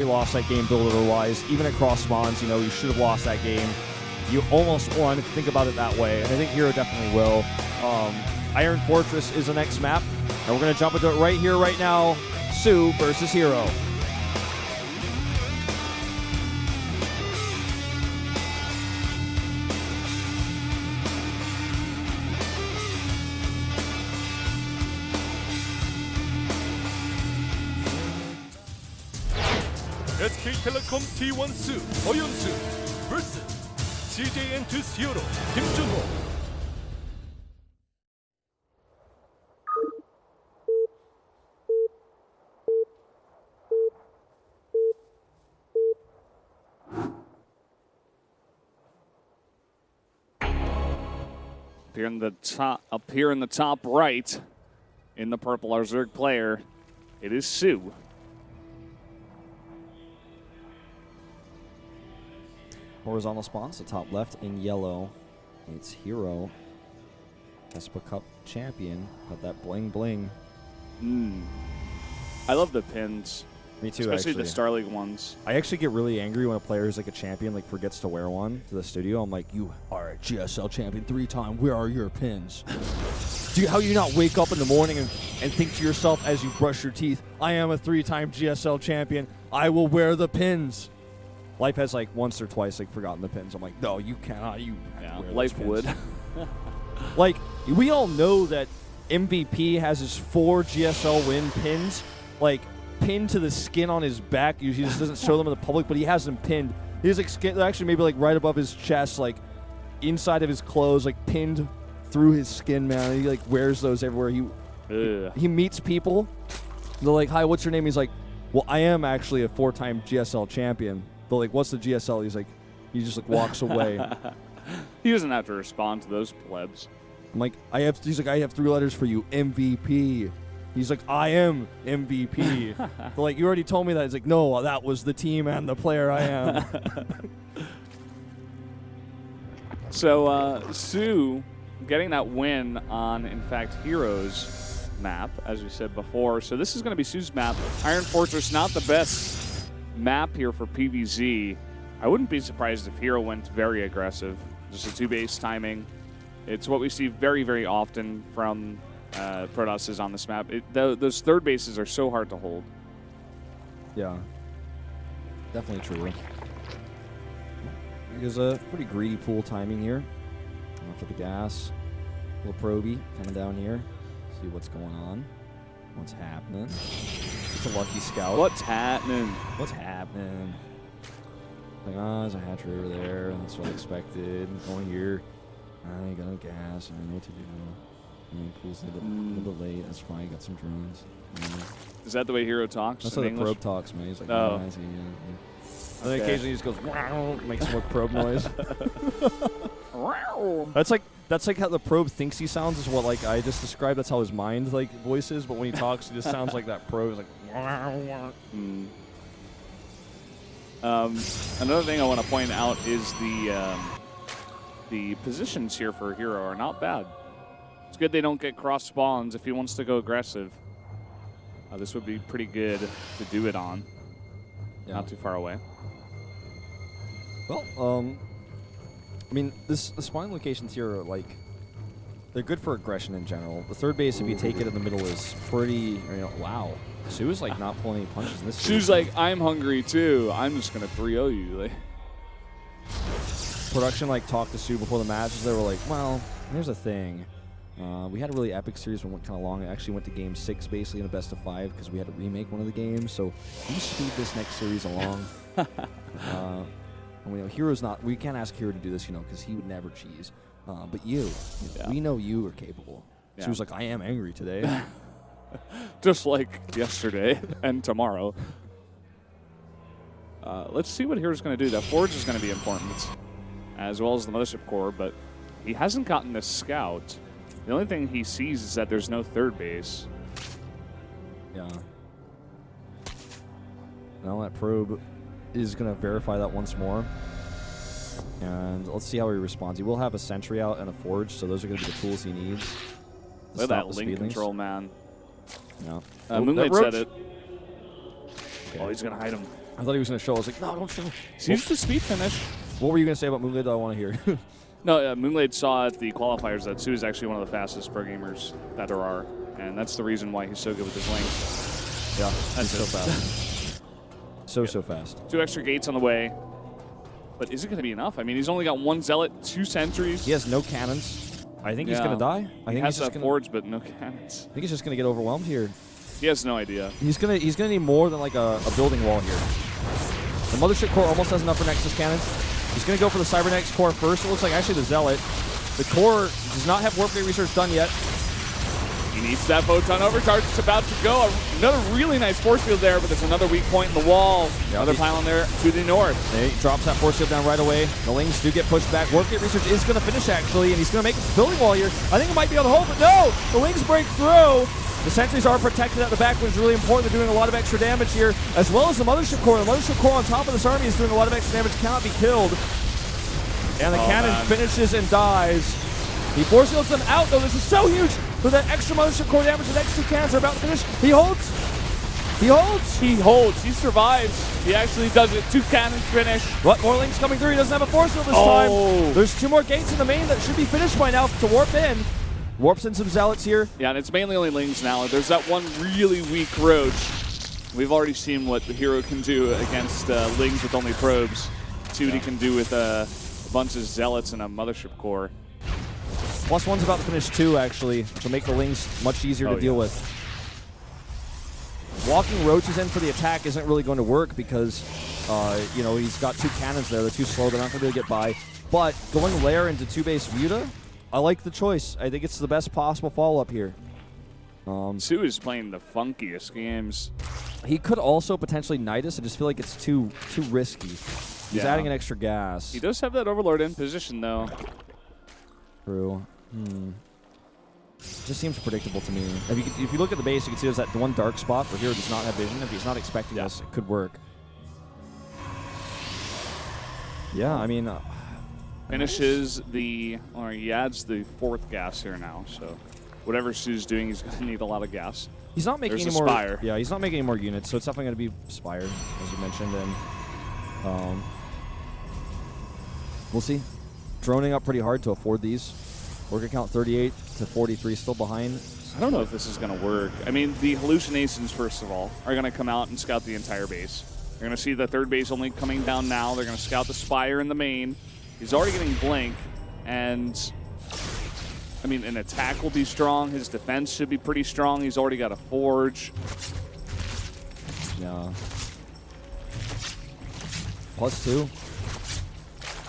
You lost that game builder-wise. Even at cross spawns, you know, you should have lost that game. You almost won if you think about it that way, and I think herO definitely will. Iron Fortress is the next map, and we're going to jump into it right here, right now. soO versus herO. SK텔레콤 T1 수 허연수 vs CJN2 herO 김준호. Up here in the top right, in the purple, our Zerg player, it is soO. Horizontal spawns, the top left in yellow. It's herO, KeSPA Cup champion. Got that bling bling. I love the pins. Me too, especially actually. the Star League ones. I actually get really angry when a player who's like a champion like forgets to wear one to the studio. I'm like, you are a GSL champion 3-time. Where are your pins? How do you not wake up in the morning and think to yourself as you brush your teeth, I am a 3-time GSL champion. I will wear the pins. Life has like once or twice like forgotten the pins. I'm like, no, you cannot. You wear Life those would. pins. Like, we all know that MVP has his 4 GSL win pins, like pinned to the skin on his back. He just doesn't show them in the public, but he has them pinned. He's like skin, actually maybe like right above his chest, like inside of his clothes, like pinned through his skin, man. He like wears those everywhere. He meets people. They're like, hi, what's your name? He's like, well, I am actually a 4-time GSL champion. But like, what's the GSL? He's like, he just like walks away. He doesn't have to respond to those plebs. I'm like, he's like, I have 3 letters for you, MVP. He's like, I am MVP. But like, you already told me that. He's like, no, that was the team and the player I am. So soO getting that win on, in fact, herO's map, as we said before. So this is going to be soO's map. Iron Fortress, not the best map here for PvZ. I wouldn't be surprised if herO went very aggressive. Just a 2-base timing. It's what we see very, very often from Protoss on this map. Those third bases are so hard to hold. Yeah, definitely true. There's a pretty greedy pool timing here. For the gas, a little probey coming down here. See what's going on. What's happening? It's a lucky scout. What's happening? What's happening? Like, there's a hatchery over there. That's what I expected. Going here. I got no gas. I don't know what to do. Pool's a little bit late. That's fine. Got some drones. Is that the way herO talks? That's how the probe talks, man. He's like, oh. And then occasionally he just goes, wow, makes more probe noise. That's like how the probe thinks he sounds, is what like I just described. That's how his mind like voice is, but when he talks, he just sounds like that probe. He's like, Another thing I want to point out is the positions here for herO are not bad. It's good they don't get cross spawns if he wants to go aggressive. This would be pretty good to do it on. Yeah. Not too far away. Well, I mean, the spawn locations here are like, they're good for aggression in general. The third base, if you take it in the middle, is pretty, wow. soO is like not pulling any punches in this soO's like, I'm hungry too. I'm just going to 3-0 you. Like. Production like talked to soO before the matches. They were like, well, here's the thing. We had a really epic series that went kind of long. It actually went to game 6 basically in a best of 5 because we had to remake one of the games. So we speed this next series along. And we know herO's not, we can't ask herO to do this, because he would never cheese. But we know you are capable. Yeah. soO's like, I am angry today. Just like yesterday and tomorrow. Let's see what herO's going to do. That forge is going to be important, as well as the mothership core, but he hasn't gotten the scout. The only thing he sees is that there's no third base. Yeah. Now that probe is going to verify that once more. And let's see how he responds. He will have a sentry out and a forge, so those are going to be the tools he needs. Look at that link control, man. Yeah. Moonlight said it. Okay. Oh, he's going to hide him. I thought he was going to show. I was like, no, don't show. Seems the speed finish. What were you going to say about Moonglade that I want to hear? No, Moonglade saw at the qualifiers that soO is actually one of the fastest pro gamers that there are, and that's the reason why he's so good with his links. Yeah, that's so fast. So fast. 2 extra gates on the way. But is it going to be enough? I mean, he's only got 1 Zealot, 2 sentries. He has no cannons. I think he's going to die. I think he has he's just gonna, forge, but no cannons. I think he's just going to get overwhelmed here. He has no idea. He's gonna need more than like a building wall here. The Mothership Core almost has enough for Nexus cannons. He's going to go for the Cybernetics Core first. It looks like actually the Zealot. The Core does not have Warp Gate research done yet. He needs that Photon Overcharge. It's about to go. Another really nice force field there, but there's another weak point in the wall. Yeah, another pylon there to the north. He drops that force field down right away. The Lings do get pushed back. Warp Gate research is going to finish actually, and he's going to make a building wall here. I think it might be on the hold, but no! The Lings break through. The sentries are protected at the back, which is really important. They're doing a lot of extra damage here, as well as the Mothership Core. The Mothership Core on top of this army is doing a lot of extra damage, cannot be killed. And the cannon finishes and dies. He force fields them out, though. This is so huge for that extra Mothership Core damage. The next 2 cannons are about to finish. He holds. He holds. He holds. He survives. He actually does it. 2 cannons finish. What? More Lings coming through. He doesn't have a force field this time. There's 2 more gates in the main that should be finished by now to warp in. Warps in some Zealots here. Yeah, and it's mainly only Lings now. There's that one really weak Roach. We've already seen what the herO can do against Lings with only probes. See what he can do with a bunch of Zealots and a Mothership Core. +1's about to finish too, actually, to make the Lings much easier to deal with. Walking Roaches in for the attack isn't really going to work because, you know, he's got 2 cannons there. They're too slow. They're not going to be able to get by. But going Lair into 2-base Muta, I like the choice. I think it's the best possible follow-up here. soO is playing the funkiest games. He could also potentially Knight us. I just feel like it's too risky. He's adding an extra gas. He does have that Overlord in position, though. True. Just seems predictable to me. If you look at the base, you can see there's that one dark spot where herO does not have vision. If he's not expecting this, it could work. Yeah, I mean... Finishes the... Or he adds the 4th gas here now, so... Whatever soO's doing, he's going to need a lot of gas. He's not making There's any more... Spire. Yeah, he's not making any more units, so it's definitely going to be Spire, as you mentioned, and... we'll see. Droning up pretty hard to afford these. Worker count 38 to 43, still behind. I don't know if this is going to work. I mean, the hallucinations, first of all, are going to come out and scout the entire base. They're going to see the 3rd base only coming down now. They're going to scout the Spire in the main. He's already getting Blink, and... I mean, an attack will be strong. His defense should be pretty strong. He's already got a Forge. Yeah. +2.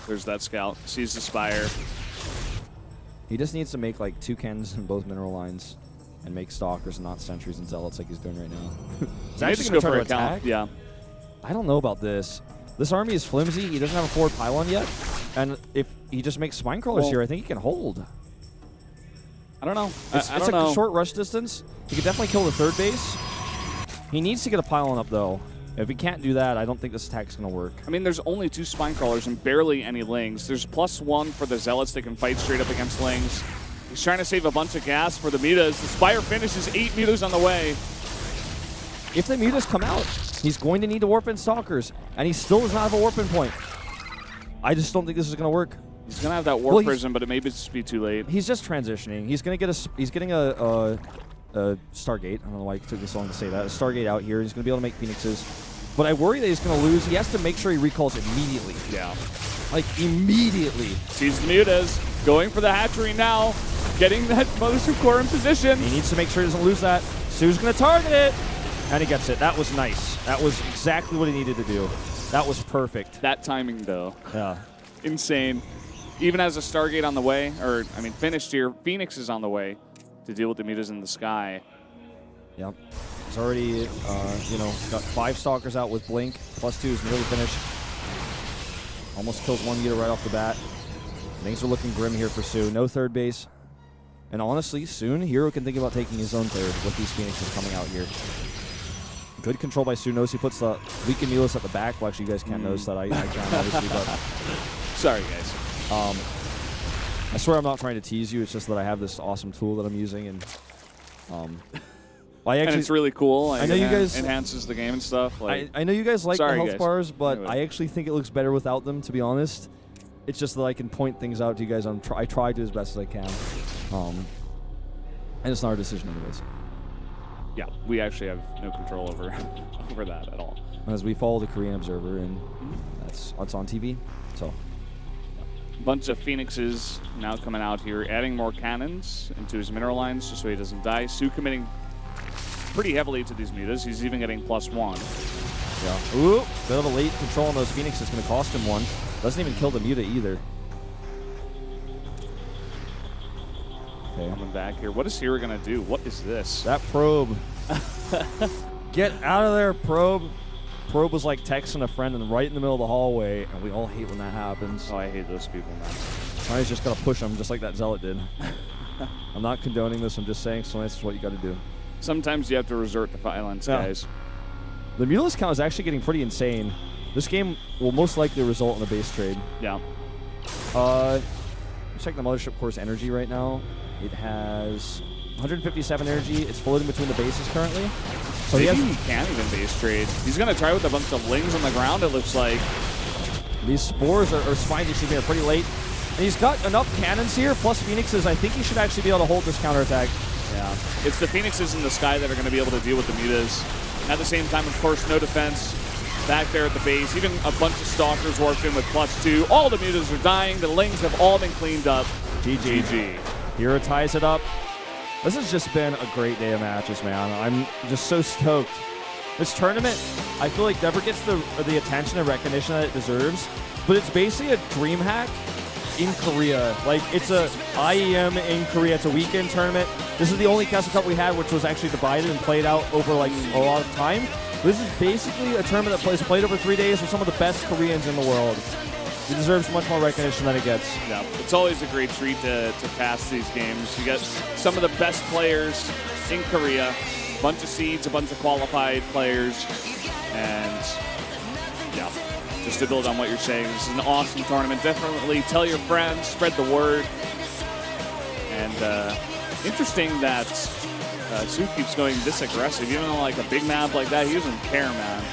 There's that scout. Sees the Spire. He just needs to make like 2 cannons in both mineral lines and make Stalkers and not Sentries and Zealots like he's doing right now. He's actually going to try to attack. Yeah. I don't know about this. This army is flimsy. He doesn't have a forward pylon yet. And if he just makes Spine Crawlers here, I think he can hold. I don't know. It's a short rush distance. He could definitely kill the 3rd base. He needs to get a pylon up, though. If he can't do that, I don't think this attack's going to work. I mean, there's only 2 Spine Crawlers and barely any Lings. There's +1 for the Zealots that can fight straight up against Lings. He's trying to save a bunch of gas for the Mutas. The Spire finishes 8 Mutas on the way. If the Mutas come out, he's going to need to warp in Stalkers, and he still does not have a warp in point. I just don't think this is going to work. He's going to have that Warp Prism, but it may just be too late. He's just transitioning. He's going to get he's getting a Stargate. I don't know why it took this long to say that. A Stargate out here. He's going to be able to make Phoenixes. But I worry that he's going to lose. He has to make sure he recalls immediately. Yeah. Like, immediately. Sees the Mutas. Going for the hatchery now. Getting that Mothership Core in position. He needs to make sure he doesn't lose that. soO's going to target it. And he gets it. That was nice. That was exactly what he needed to do. That was perfect. That timing, though. Yeah. Insane. Even as a Stargate on the way, or, I mean, finished here, Phoenix is on the way to deal with the Mutas in the sky. Yep. He's already, you know, got 5 Stalkers out with Blink. +2 is nearly finished. Almost kills 1 Muta right off the bat. Things are looking grim here for soO. No 3rd base. And honestly, soon, herO can think about taking his own 3rd with these Phoenixes coming out here. Good control by soO. Notice he puts the weakened Mutas at the back. Well, actually, you guys can't notice that. I can, obviously, but... Sorry, guys. I swear I'm not trying to tease you. It's just that I have this awesome tool that I'm using, and and it's really cool. Like, I know you guys enhances the game and stuff. Like, I know you guys like the health guys. bars, but Anyway. I actually think it looks better without them. To be honest, it's just that I can point things out to you guys. I try to as best as I can, and it's not our decision anyways. Yeah, we actually have no control over over that at all. As we follow the Korean Observer, and that's on TV. So, Bunch of Phoenixes now coming out here, adding more cannons into his mineral lines just so he doesn't die. soO committing pretty heavily to these mutas. He's even getting +1. yeah. Ooh, bit of a late control on those Phoenixes going to cost him one. Doesn't even kill the muta either. Okay. Coming back here. What is herO going to do? What is this? That probe. Get out of there, probe. Probe was like texting a friend and right in the middle of the hallway, and we all hate when that happens. Oh, I hate those people, man. Somebody's just got to push him, just like that Zealot did. I'm not condoning this. I'm just saying, so this is what you got to do. Sometimes you have to resort to violence, guys. The Mulus count is actually getting pretty insane. This game will most likely result in a base trade. Yeah. Check the Mothership Core's energy right now. It has 157 energy. It's floating between the bases currently. So Maybe he can't even base trade. He's going to try with a bunch of lings on the ground, it looks like. These spores are spines actually here pretty late. And he's got enough cannons here, plus Phoenixes. I think he should actually be able to hold this counterattack. Yeah. It's the Phoenixes in the sky that are going to be able to deal with the mutas. At the same time, of course, no defense back there at the base. Even a bunch of Stalkers warped in with +2. All the mutas are dying. The lings have all been cleaned up. GG. herO ties it up. This has just been a great day of matches, man. I'm just so stoked. This tournament, I feel like never gets the attention and recognition that it deserves, but it's basically a dream hack in Korea. Like, it's a IEM in Korea. It's a weekend tournament. This is the only KeSPA Cup we had which was actually divided and played out over like a lot of time. This is basically a tournament that played over 3 days with some of the best Koreans in the world. It deserves much more recognition than it gets. Yeah, it's always a great treat to pass these games. You get some of the best players in Korea, a bunch of seeds, a bunch of qualified players, and yeah, just to build on what you're saying, this is an awesome tournament. Definitely tell your friends, spread the word, and interesting that soO keeps going this aggressive, even on like a big map like that. He doesn't care, man.